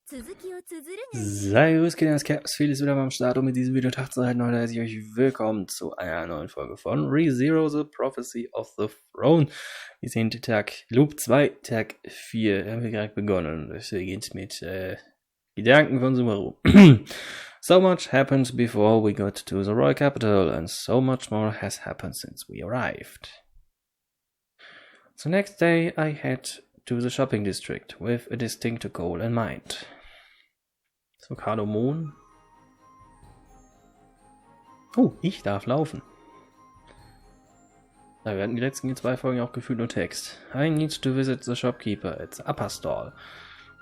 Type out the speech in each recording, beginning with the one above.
Servus Kinder, viel ist wieder am Start und mit diesem Video Tag zu halten. Heute heiße ich euch willkommen zu einer neuen Folge von ReZero, The Prophecy of the Throne. Wir sind Tag Loop 2, Tag 4, haben wir gerade begonnen. Es geht mit Gedanken von Subaru. So much happened before we got to the royal capital and so much more has happened since we arrived. The next day I head to the shopping district with a distinct goal in mind. So, Kardamom. Oh, ich darf laufen. Wir hatten die letzten 2 Folgen auch gefühlt nur Text. I need to visit the shopkeeper at the upper stall.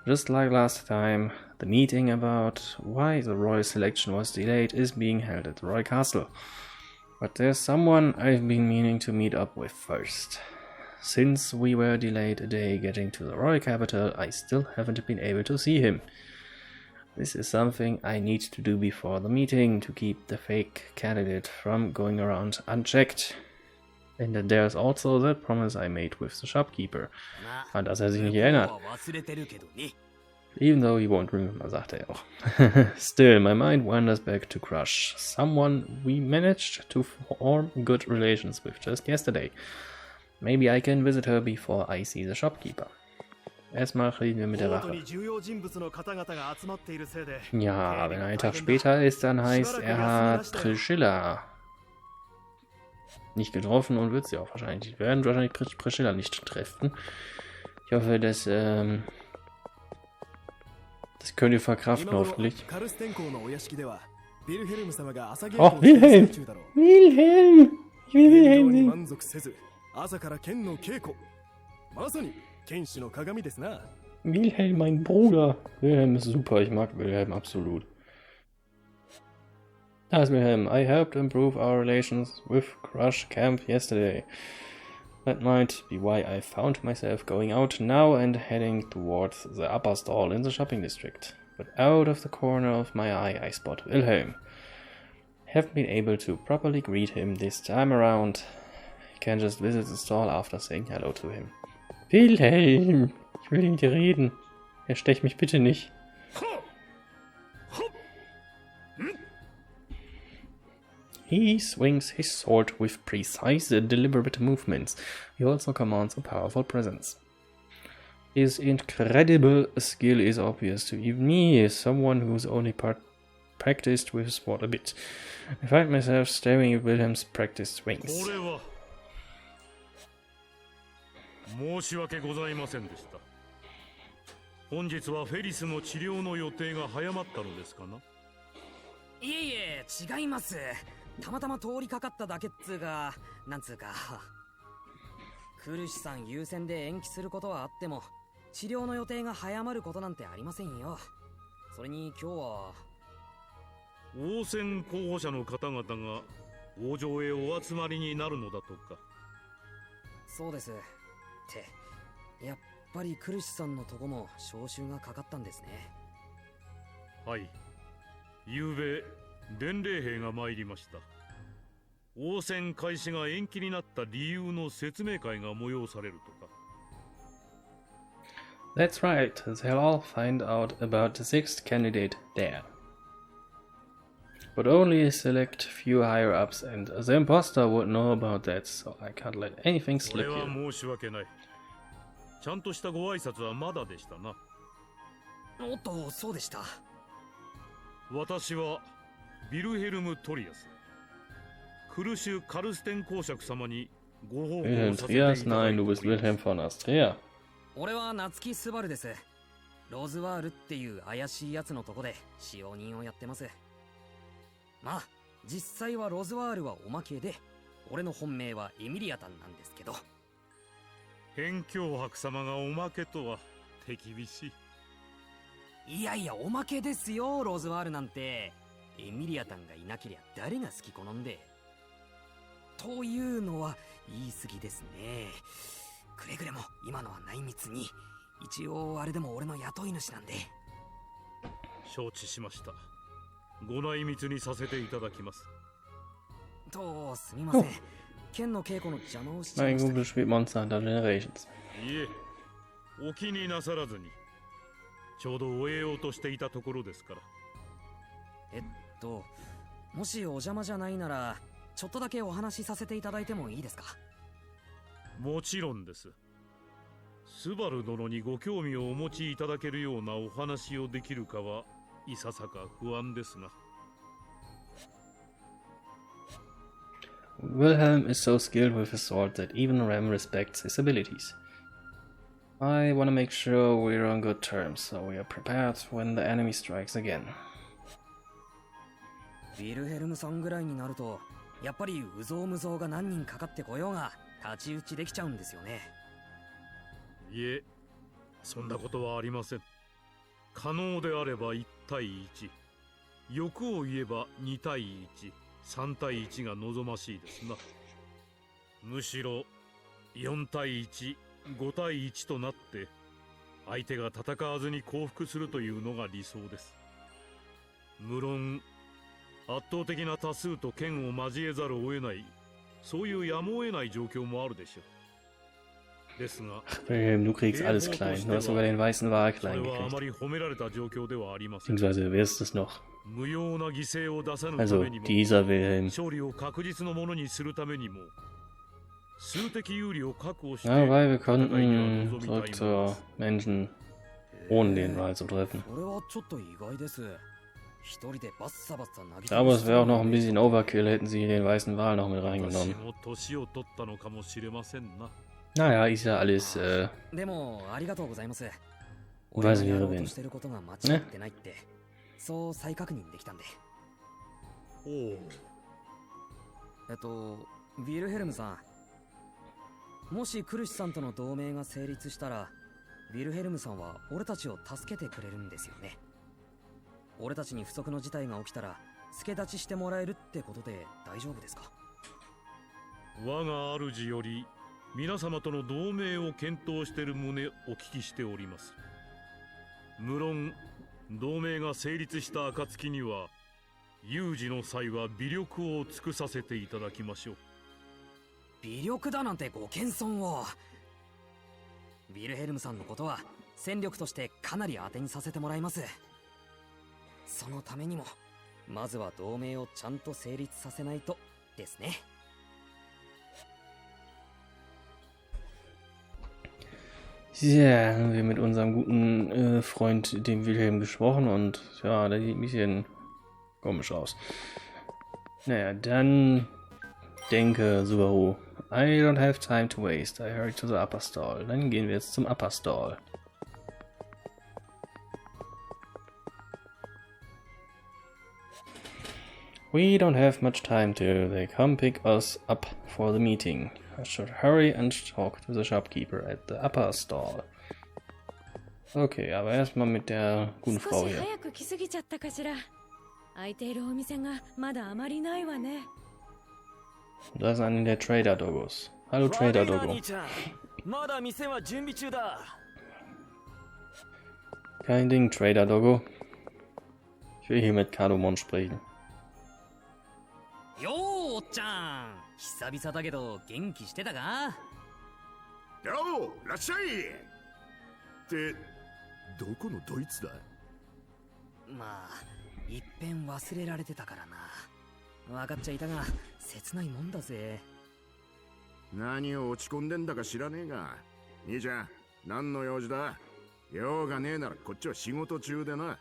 Just like last time, the meeting about why the royal selection was delayed is being held at the royal castle. But there's someone I've been meaning to meet up with first. Since we were delayed a day getting to the royal capital, I still haven't been able to see him. This is something I need to do before the meeting to keep the fake candidate from going around unchecked. And then there's also that promise I made with the shopkeeper. An das sich nicht erinnert. Even though he won't remember, sagt er auch. Still, my mind wanders back to Crush, someone we managed to form good relations with just yesterday. Maybe I can visit her before I see the shopkeeper. Erstmal reden wir mit der Wache. Ja, wenn ein Tag später ist, dann heißt er hat Priscilla nicht getroffen und wird sie auch wahrscheinlich nicht werden. Wahrscheinlich Priscilla nicht treffen. Ich hoffe, das könnt ihr verkraften, hoffentlich. Oh, Wilhelm! Wilhelm! Ich will Wilhelm sehen. Wilhelm, mein Bruder. Wilhelm ist super, ich mag Wilhelm absolut. Da ist Wilhelm. I helped improve our relations with Crush Camp yesterday. That might be why I found myself going out now and heading towards the upper stall in the shopping district. But out of the corner of my eye I spot Wilhelm. Haven't been able to properly greet him this time around. I can just visit the stall after saying hello to him. Wilhelm! Ich will mit dir reden. Erstech mich bitte nicht. He swings his sword with precise and deliberate movements. He also commands a powerful presence. His incredible skill is obvious to even me, someone who's only practiced with sport a bit. I find myself staring at Wilhelm's practiced swings. 申し訳ございませんでした。本日はフェリスの治療の予定が早まったのですかな。いえいえ、違います。たまたま通りかかっただけっつうか、なんつうか。クルシさん優先で延期することはあっても、治療の予定が早まることなんてありませんよ。それに今日は王選候補者の方々が王城へお集まりになるのだとか。そうです。ってやっぱりクルシさんのとこも招集がかかったんですね。はい。昨べ伝令兵が参りました。応戦開始が延期になった理由の説明会が催されるとか。That's right. They'll all find out about the 6th candidate there. But only a select few higher-ups, and the imposter would know about that, so I can't let anything slip here. 申し訳ない。ちゃんとしたご挨拶はまだでしたな。おっと、そうでした。私はビルヘルム・トリアス。クルシュ・カルステン公爵様にご報告させていただいております。Nein, du bist Wilhelm von Astrea. 俺は夏木スバルです。ローズワールっていう怪しいやつのとこで使用人をやってます。まあ、実際はロズワールはおまけで、俺の本命はエミリアタンなんですけど。辺境伯様がおまけとは手厳しい。いやいや、おまけですよ、ロズワールなんて。エミリアタンがいなけりゃ誰が好き好んで。というのは言い過ぎですね。くれぐれも今のは内密に。一応あれでも俺の雇い主なんで。承知しました。ご内密にさせていただきます。と、すみません。剣の稽古の邪魔をしちゃいました。Mein Google spielt Monster Hunter Generations. いえ、お気になさらずに。ちょうど終えようとしていたところですから。もしお邪魔じゃないならちょっとだけお話しさせていただいてもいいですか？もちろんです。スバル殿にご興味をお持ちいただけるようなお話をできるかはいささか不安ですが。Wilhelm is so skilled with his sword that even Ram respects his abilities. I want to make sure we're on good terms, so we are prepared when the enemy strikes again. ヴィルヘルムさんぐらいになるとやっぱりうぞうむぞうが何人かかってこようが太刀打ちできちゃうんですよね。いえ、そんなことはありません。可能であれば1対1、欲を言えば2対1、3対1が望ましいですな。むしろ4対1、5対1となって相手が戦わずに降伏するというのが理想です。無論圧倒的な多数と剣を交えざるを得ない、そういうやむを得ない状況もあるでしょう。ですが、Wilhelm, du kriegst alles klein. Du hast sogar den weißen Wal klein gekriegt. Beziehungsweise wirst es noch. Also, dieser Wilhelm. Ja, weil wir konnten zurück zur Menschen, ohne den Wal zu treffen. Aber es wäre auch noch ein bisschen Overkill, hätten sie den weißen Wal noch mit reingenommen. Naja, ist ja alles, weiß ich nicht, wen. Ne? そう再確認できたんで。ヴィルヘルムさん、もしクルシさんとの同盟が成立したらヴィルヘルムさんは俺たちを助けてくれるんですよね。俺たちに不測の事態が起きたら助立ちしてもらえるってことで大丈夫ですか？我が主より皆様との同盟を検討している旨お聞きしております。無論同盟が成立した暁には有事の際は微力を尽くさせていただきましょう。微力だなんてご謙遜を。ヴィルヘルムさんのことは戦力としてかなり当てにさせてもらいます。そのためにもまずは同盟をちゃんと成立させないとですね。Ja, haben wir mit unserem guten Freund, dem Wilhelm, gesprochen und ja, der sieht ein bisschen komisch aus. Naja, dann denke Subaru. I don't have time to waste. I hurry to the upper stall. Dann gehen wir jetzt zum upper stall. We don't have much time till they come pick us up for the meeting. I should hurry and talk to the shopkeeper at the upper stall. Okay, aber erstmal mit der guten Frau hier. Da ist einer der Trader-Doggos. Hallo Trader-Doggo. Kein Ding, Trader-Doggo. Ich will hier mit Kadumon sprechen. Jo, Chan! 久々だけど元気してたか？よー、らっしゃい。ってどこのドイツだ？まあ、いっぺん忘れられてたからな。分かっちゃいたが切ないもんだぜ。何を落ち込んでんだか知らねえが、兄ちゃん、何の用事だ？用がねえならこっちは仕事中でな。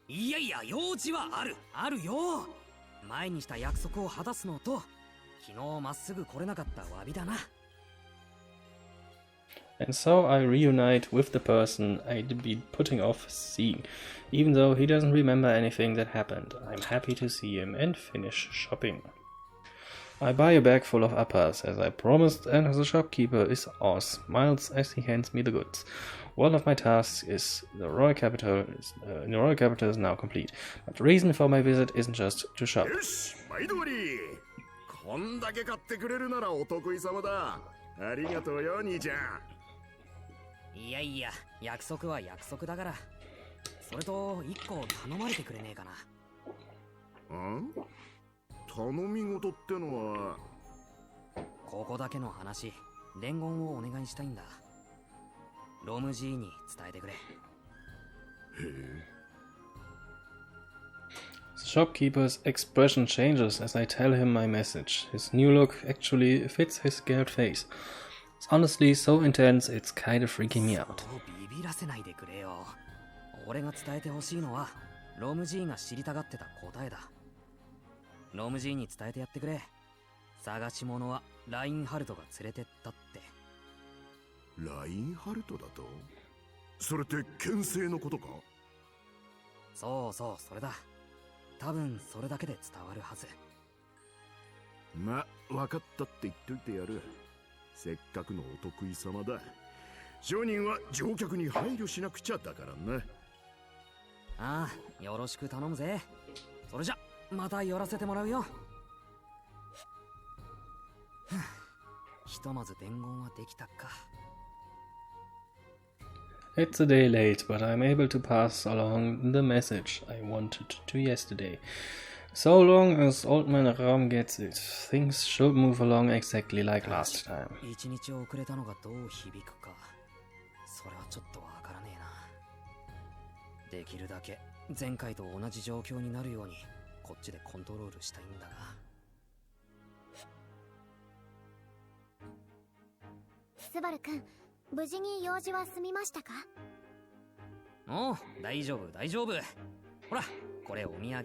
いやいや、用事はあるよ。前にした約束を果たすのと、昨日まっすぐ来れなかった詫びだな。And so I reunite with the person I'd been putting off seeing, even though he doesn't remember anything that happened. I'm happy to see him and finish shopping. I buy a bag full of uppers, as I promised, and the shopkeeper smiles as he hands me the goods. One of my tasks is in the royal capital is now complete, but the reason for my visit isn't just to shop. よし、毎度あり。こんだけ買ってくれるならお得意様だ。ありがとうよ、兄ちゃん。いやいや、約束は約束だから。それと一個頼まれてくれねえかな。ん？頼み事ってのは。ここだけの話、伝言をお願いしたいんだ。ロム G に伝えてくれ。The shopkeeper's expression changes as I tell him my message. His new look actually fits his scared face. It's honestly so intense, it's kind of freaking me out. ビビらせないでくれよ。俺が伝えてほしいのはロムジーが知りたがってた答えだ。ロムジーに伝えてやってくれ。探し物はラインハルトが連れてったって。ラインハルトだと？それって牽制のことか？そうそう、それだ。多分それだけで伝わるはず。ま、分かったって言っといてやる。せっかくのお得意様だ。商人は乗客に配慮しなくちゃだからな。ああ、よろしく頼むぜ。それじゃまた寄らせてもらうよ。ひとまず伝言はできたか。It's a day late, but I'm able to pass along the message I wanted to yesterday. So long as Old Man Ram gets it, things should move along exactly like last time. 一日遅れたのがどう響くか、それはちょっとわからねえな。できるだけ前回と同じ状況になるようにこっちでコントロールしたいんだが。スバル君、無事に用事は済みましたか？おう、大丈夫大丈夫。ほら、これお土産。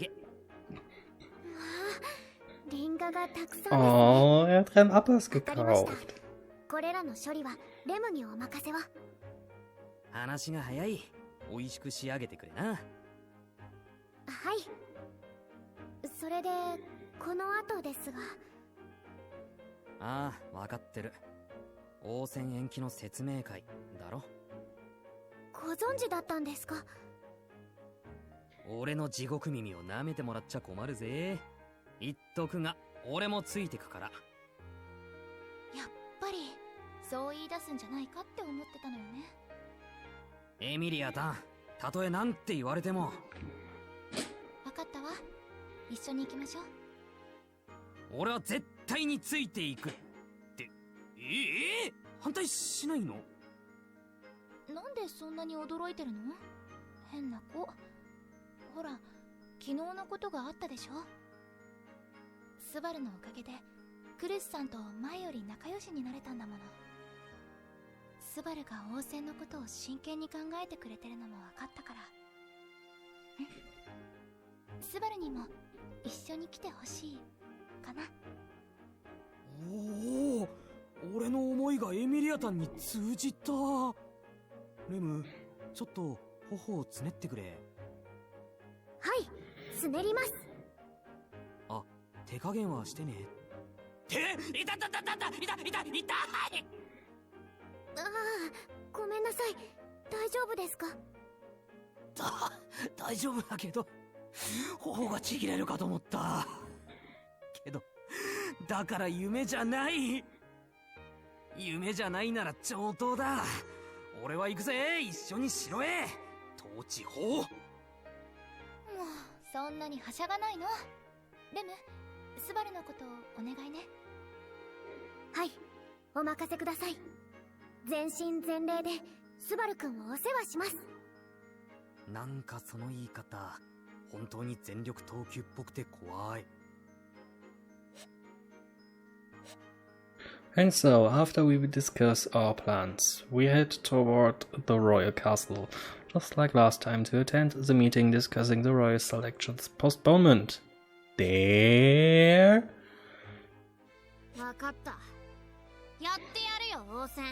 リンガがたくさんですね。Oh, er hat Rem Appas わかりました。 gekauft. これらの処理はレムにお任せを。話が早い。美味しく仕上げてくれな。はい。それでこの後ですが。ああ、わかってる。応戦延期の説明会だろ。ご存知だったんですか？俺の地獄耳を舐めてもらっちゃ困るぜ。言っとくが、俺もついてくから。やっぱりそう言い出すんじゃないかって思ってたのよね。エミリアタン、たとえなんて言われても。わかったわ。一緒に行きましょう。俺は絶対についていくって。反対しないの？なんでそんなに驚いてるの？変な子。ほら、昨日のことがあったでしょ。スバルのおかげでクルスさんと前より仲良しになれたんだもの。スバルが応戦のことを真剣に考えてくれてるのも分かったから。スバルにも一緒に来てほしいかな。おお、俺の思いがエミリアタンに通じた。レム、ちょっと頬をつねってくれ。はい、つねります。あ、手加減はしてね。いたたたたた、いたいた痛い。ああ、ごめんなさい。大丈夫ですか？大丈夫だけど、頬がちぎれるかと思った。けど、だから夢じゃない。夢じゃないなら上等だ。俺は行くぜ、一緒に城へ。統治法。もうそんなにはしゃがないの。レム、スバルのことをお願いね。はい、お任せください。全身全霊でスバル君をお世話します。なんかその言い方、本当に全力投球っぽくて怖い。And so, after we discuss our plans, we head toward the royal castle, just like last time, to attend the meeting discussing the royal selection's postponement. There? わかった。やってやるよ、王戦。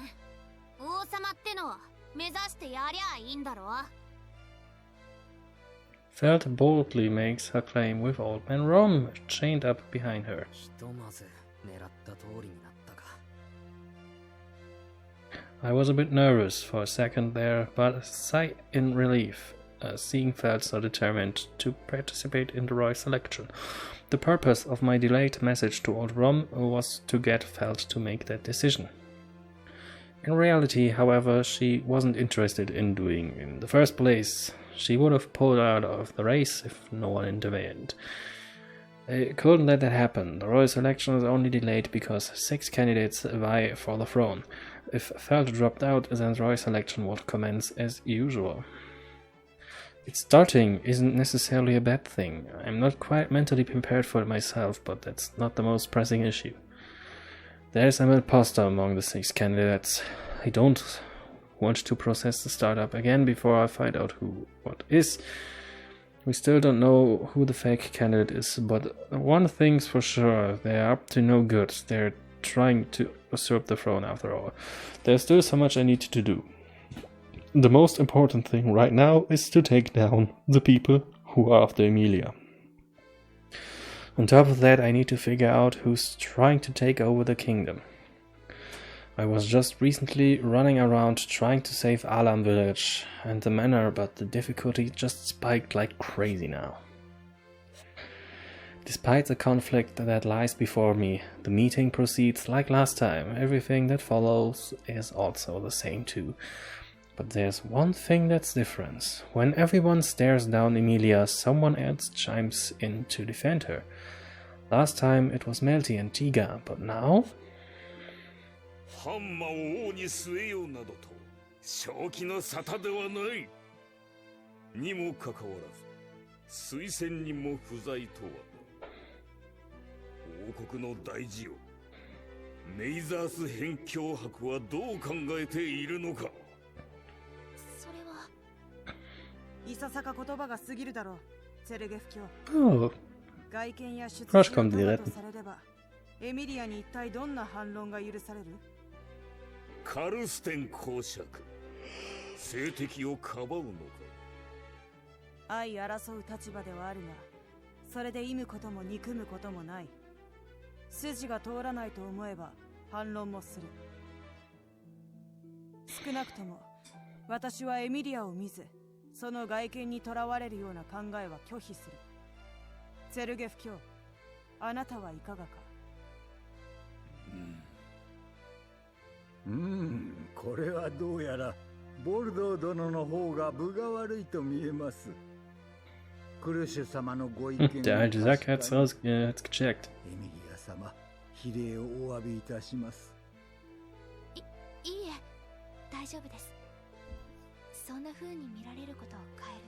王様ってのは目指してやりゃいいんだろ。Feld boldly makes her claim with Old Man Rom chained up behind her. ひとまず狙った通りになったか。I was a bit nervous for a second there, but a sigh in relief, seeing Feld so determined to participate in the royal selection. The purpose of my delayed message to Old Rom was to get Feld to make that decision. In reality, however, she wasn't interested in doing in the first place. She would have pulled out of the race if no one intervened. They couldn't let that happen. The royal selection is only delayed because 6 candidates vie for the throne. If Feld dropped out, then the royal selection would commence as usual. Starting isn't necessarily a bad thing. I'm not quite mentally prepared for it myself, but that's not the most pressing issue. There's an imposter among the 6 candidates. I don't want to process the startup again before I find out what is. We still don't know who the fake candidate is, but one thing's for sure, they're up to no good. They're trying to usurp the throne after all. There's still so much I need to do. The most important thing right now is to take down the people who are after Emilia. On top of that, I need to figure out who's trying to take over the kingdom. I was just recently running around trying to save Alam village and the manor, but the difficulty just spiked like crazy now. Despite the conflict that lies before me, the meeting proceeds like last time. Everything that follows is also the same too. But there's one thing that's different. When everyone stares down Emilia, someone else chimes in to defend her. Last time it was Melty and Tiga, but now? ハンマを王に据えようなどと正気の沙汰ではない。にもかかわらず推薦人も不在とは。王国の大事よ。メイザース辺境伯はどう考えているのか。それは。いささか言葉が過ぎるだろう。セルゲフ卿。Oh, 外見や出 Crush 自 kommt が die タダ retten. とされれば、エミリアに一体どんな反論が許される？カルステン公爵。政敵をかばうのか。相争う立場ではあるが、それで忌むことも憎むこともない。筋が通らないと思えば反論もする。少なくとも私はエミリアを見ず、その外見にとらわれるような考えは拒否する。セルゲフ卿、あなたはいかがか？これはどうやらボルドー殿の方が分が悪いと見えます。クルシュ様のご意見 Der alte Sack hat's gecheckt. エミリア様、比例をお詫びいたします。いいえ、大丈夫です。そんな風に見られることを変える。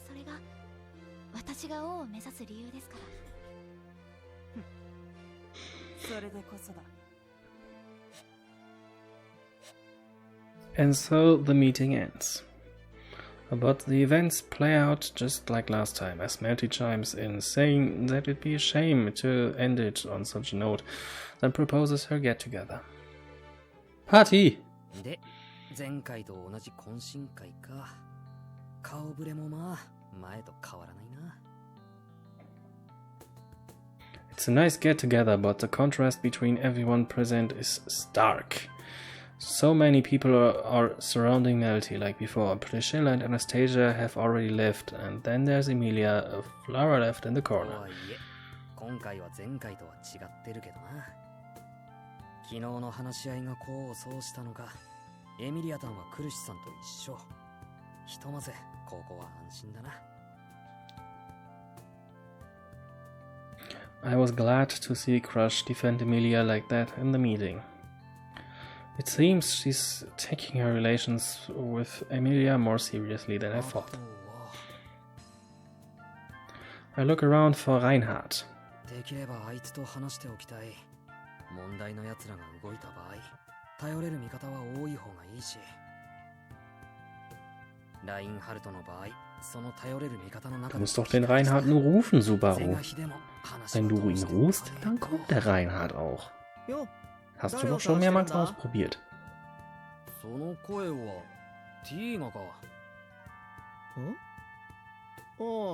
それが私が王を目指す理由ですから。それでこそだ。And so the meeting ends. But the events play out just like last time, as Melty chimes in, saying that it'd be a shame to end it on such a note, then proposes her get-together. Party! で、前回と同じ懇親会か。顔ぶれもまあ、前と変わらないな。It's a nice get-together, but the contrast between everyone present is stark. So many people are surrounding Melty like before. Priscilla and Anastasia have already left, and then there's Emilia, a flower left in the corner. とはいえ、今回は前回とは違ってるけどな。昨日の話し合いが功を奏したのか、エミリアタンはクルシさんと一緒。ひとまずここは安心だな。I was glad to see Crush defend Emilia like that in the meeting. It seems she's taking her relations with Emilia more seriously than I thought. I look around for Reinhard. できればあいつと話しておきたい。問題の奴らが動いた場合、頼れる味方は多い方がいいし。ラインハルトの場合、その頼れる味方の中 Du で musst doch den Reinhard nur rufen, Subaru. Wenn du ihn rufst, dann kommt der Reinhard auch. Hast du doch schon mehrmals ausprobiert. その声はティーガか。あ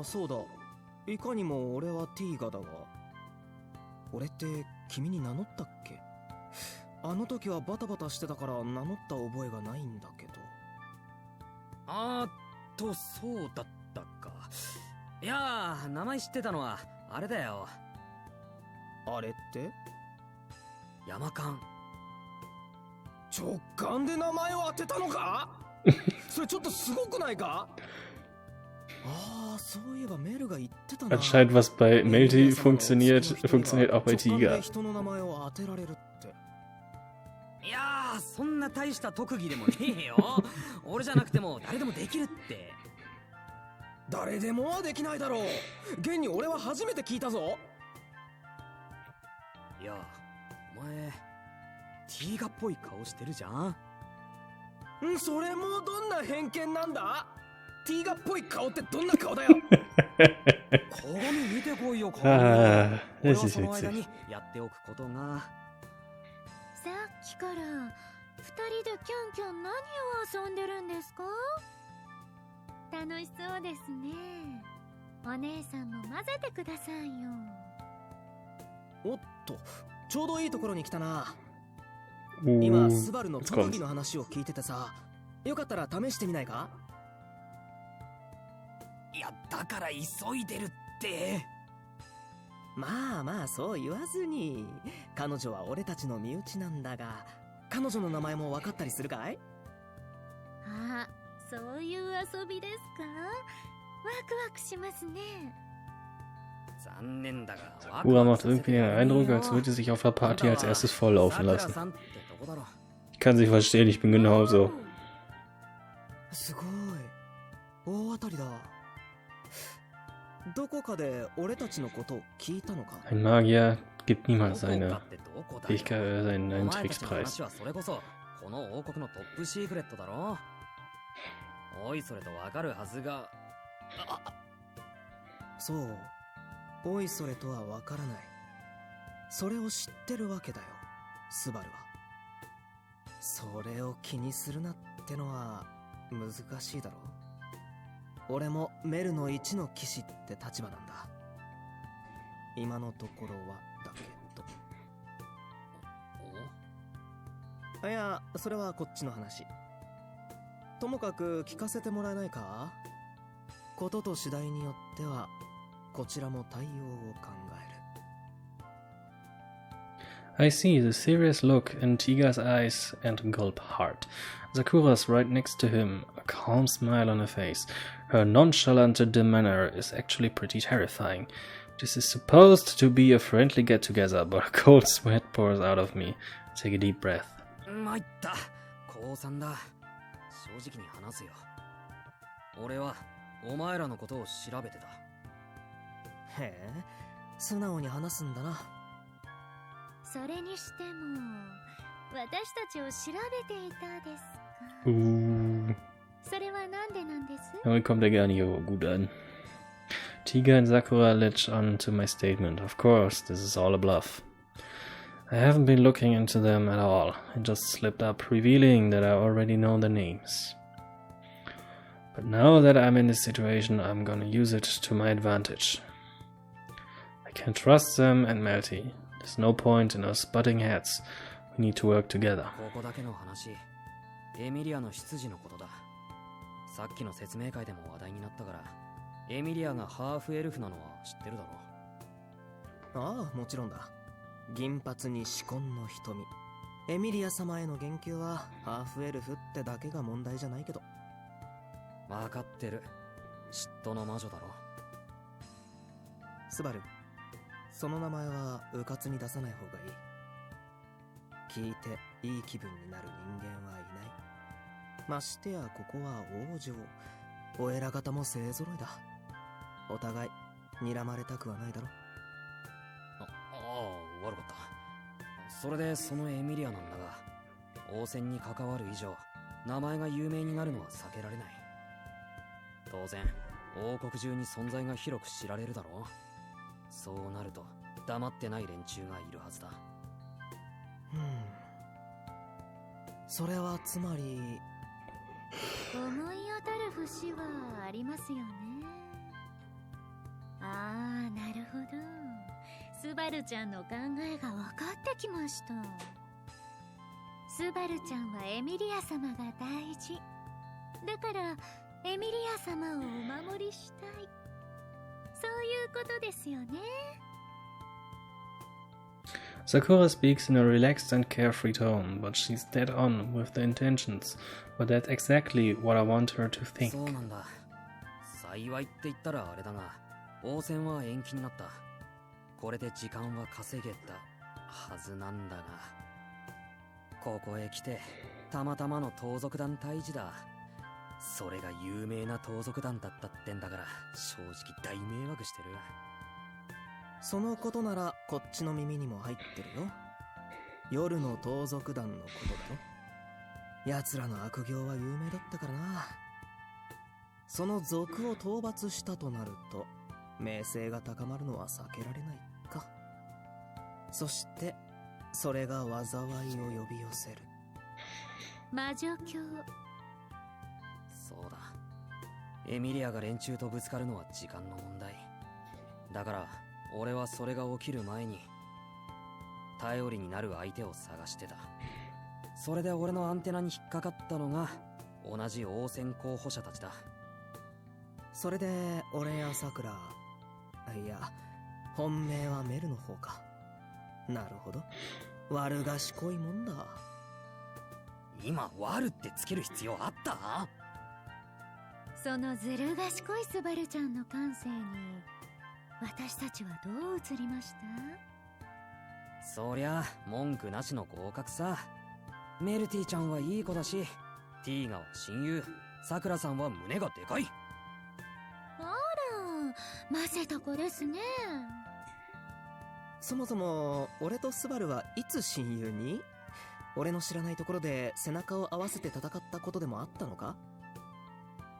あ、そうだ。いかにも俺はティーガだが。俺って君に名乗ったっけ？あの時はバタバタしてたから名乗った覚えがないんだけど。そうだったか。いやー、名前知ってたのはあれだよ。あれって？山間。直感で名前を当てたのか？それちょっとすごくないか？ああ、そういえばメルが言ってたな。Anscheinend was bei Melty funktioniert auch bei Tiga. 人の名前を当てられるって。いやー、そんな大した特技でもねえよ。俺じゃなくても誰でもできるって。誰でもはできないだろう。現に俺は初めて聞いたぞ。いや、お前ティーガっぽい顔してるじゃん。それもどんな偏見なんだ。ティーガっぽい顔ってどんな顔だよ。鏡見てこいよ、あ鏡。あ、俺 das は ist その間 witzig. にやっておくことが。さっきから二人でキョンキョン何を遊んでるんですか？楽しそうですね。お姉さんも混ぜてくださいよ。おっと、ちょうどいいところに来たな。 Oh, 今スバルの jetzt 特 kommt's. 技の話を聞いててさ、よかったら試してみないか。いや、だから急いでるって。まあまあそう言わずに。彼女は俺たちの身内なんだが、彼女の名前も分かったりするかい？あ、そういう遊びですか？ワクワクしますね。残念だが、 Sakura macht irgendwie den Eindruck, als würde sie sich auf der Party als erstes volllaufen lassen. Ich kann sie verstehen, ich bin genauso. すごい。大当たりだ。どこかで俺たちのことを聞いたのか。 Ein Magier gibt niemand seine Fähigkeit, seinen Tricks preis. それこそこの王国のトップシークレットだろ。おいそれとわかるはずが。そう。おいそれとはわからない。それを知ってるわけだよ、スバルは。それを気にするなってのは難しいだろう。俺もメルの一の騎士って立場なんだ。今のところはだけど。いや、それはこっちの話。ともかく聞かせてもらえないか。ことと次第によってはこちらも対応を考える。 I see the serious look in Tiga's eyes and gulp hard. Sakura's right next to him, a calm smile on her face. Her nonchalant demeanor is actually pretty terrifying. This is supposed to be a friendly get-together, but a cold sweat pours out of me. I take a deep breath. 参った。降参だ。正直に話すよ。俺はお前らのことを調べてた。へえ、素直に話すんだな。それにしても私たちを調べていたですか。それはなんでなんです？ Damit kommt er gar nicht so gut an. Tiga and Sakura latch on to my statement. Of course, this is all a bluff. I haven't been looking into them at all. I just slipped up, revealing that I already know their names. But now that I'm in this situation, I'm gonna use it to my advantage. I can trust them and Melty. There's no point in us butting heads. We need to work together. ここだけの話。エミリアの出自のことだ。さっきの説明会でも話題になったから、エミリアがハーフエルフなのは知ってるだろ。ああ、もちろんだ。銀髪に紫紺の瞳。エミリア様への言及はハーフエルフってだけが問題じゃないけど。わかってる。嫉妬の魔女だろ。スバル、その名前は迂闊に出さない方がいい。聞いていい気分になる人間はいない。ましてやここは王城。お偉方も勢揃いだ。お互い睨まれたくはないだろ。悪かった。それでそのエミリアなんだが、王戦に関わる以上名前が有名になるのは避けられない。当然王国中に存在が広く知られるだろう。そうなると黙ってない連中がいるはずだ。それはつまり思い当たる節はありますよね。ああ、なるほど。スバルちゃんの考えが分かってきました。スバルちゃんはエミリア様が大事だからエミリア様をお守りしたい、そういうことですよね。Sakura speaks in a relaxed and carefree tone, but she's dead on with the intentions. But that's exactly what I want her to think. そうなんだ。幸いって言ったらあれだが、王戦は延期になった。これで時間は稼げたはずなんだが、ここへ来てたまたまの盗賊団退治だ。それが有名な盗賊団だったってんだから、正直大迷惑してる。そのことならこっちの耳にも入ってるよ。夜の盗賊団のことだろ。奴らの悪行は有名だったからな。その賊を討伐したとなると名声が高まるのは避けられないか。そしてそれが災いを呼び寄せる。魔女教。そうだ、エミリアが連中とぶつかるのは時間の問題だから、俺はそれが起きる前に頼りになる相手を探してた。それで俺のアンテナに引っかかったのが同じ王戦候補者たちだ。それで俺やさくら、いや本命はメルの方か。なるほど、悪賢いもんだ。今悪ってつける必要あった？そのずる賢いスバルちゃんの感性に私たちはどう映りました？そりゃ文句なしの合格さ。メルティちゃんはいい子だし、ティーガは親友、さくらさんは胸がでかい。あら、ませた子ですね。そもそも俺とスバルはいつ親友に？俺の知らないところで背中を合わせて戦ったことでもあったのか？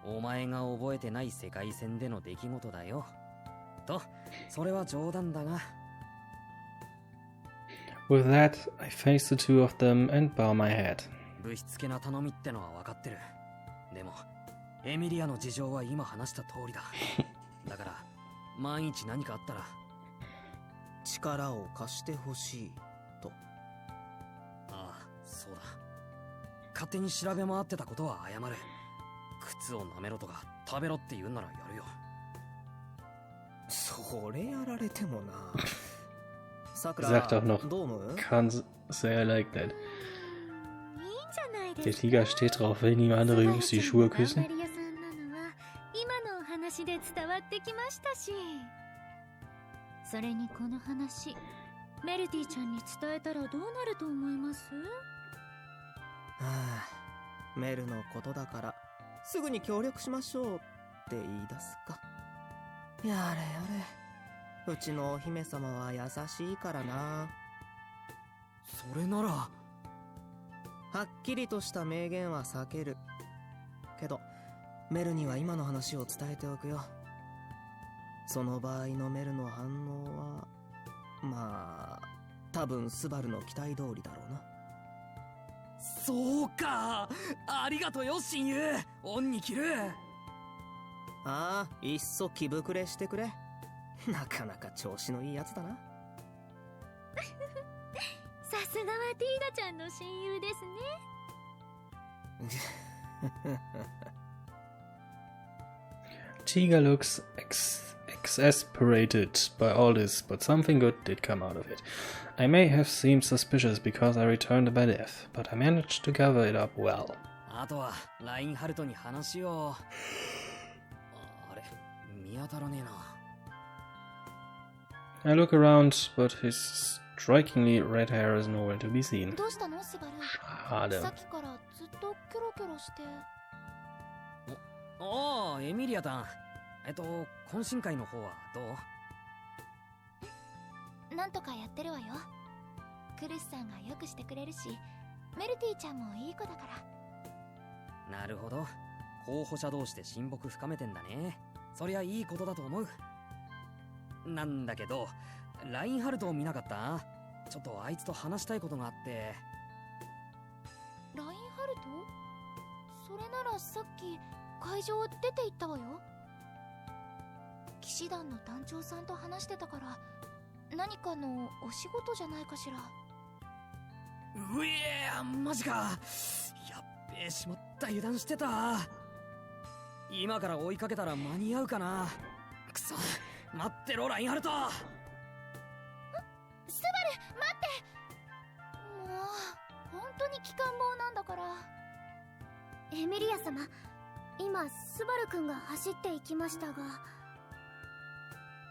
お前が覚えてない世界戦での出来事だよ。と、それは冗談だが。With that, I face the two of them and bow my head. ぶしつけな頼みってのは分かってる。でも、エミリアの事情は今話した通りだ。だから、万一何かあったら、力を貸してほしいと。ああ、そうだ。勝手に調べ回ってたことは謝る。靴を舐めろとか食べろって言うならやるよ。それやられてもな。Sagt auch noch, kann sehr like that. Der Tiger steht drauf, will ihm andere Jungs die Schuhe küssen. それにこの話、メルティちゃんに伝えたらどうなると思います？はあ、メルのことだからすぐに協力しましょうって言い出すか。やれやれ、うちのお姫様は優しいからな。それならはっきりとした明言は避けるけど、メルには今の話を伝えておくよ。その場合のメルの反応はまあ多分スバルの期待通りだろうな。そうか、ありがとよ親友、恩に着る。ああ、いっそ気膨れしてくれ。なかなか調子のいいやつだな。さすがはティーガちゃんの親友ですね。Tiga looks exasperated by all this, but something good did come out of it. I may have seemed suspicious because I returned by death, but I managed to cover it up well. あとはラインハルトに話を。あれ、見当たらねえな。I look around, but his strikingly red hair is nowhere to be seen. どうしたのスバル？Schade. さっきからずっとキョロキョロして。おお、エミリアタン。懇親会の方はどう？なんとかやってるわよ。クルスさんがよくしてくれるし、メルティちゃんもいい子だから。なるほど。候補者同士で親睦深めてんだね。そりゃいいことだと思う。なんだけど、ラインハルトを見なかった？ちょっとあいつと話したいことがあって。ラインハルト？それならさっき会場出て行ったわよ。騎士団の団長さんと話してたから、何かのお仕事じゃないかしら。うえー、マジか。やっべえ、しまった、油断してた。今から追いかけたら間に合うかな。くそ、待ってろラインハルト。スバル待って。もう本当に機関棒なんだから。エミリア様、今スバル君が走っていきましたが。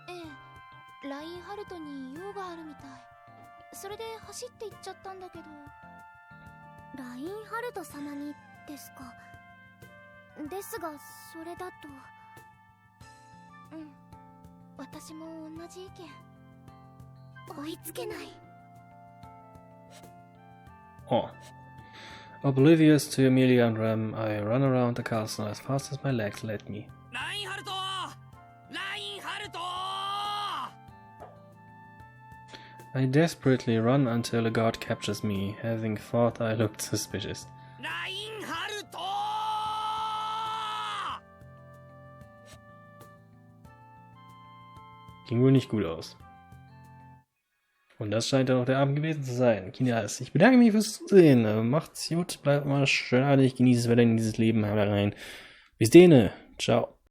ええ、ラインハルトに用があるみたい。それで走って行っちゃったんだけど。ラインハルト様にですか？ですがそれだと私も同じ意見。追いつけない。 Oh. Oblivious to Emilia and Rem, I run around the castle as fast as my legs let me. I desperately run until a guard captures me, having thought I looked suspicious. Ging wohl nicht gut aus. Und das scheint dann auch der Abend gewesen zu sein. Kinas, ich bedanke mich fürs Zusehen. Macht's gut, bleibt mal schön, genießt es weiter in dieses Leben herein. Bis denne. Ciao.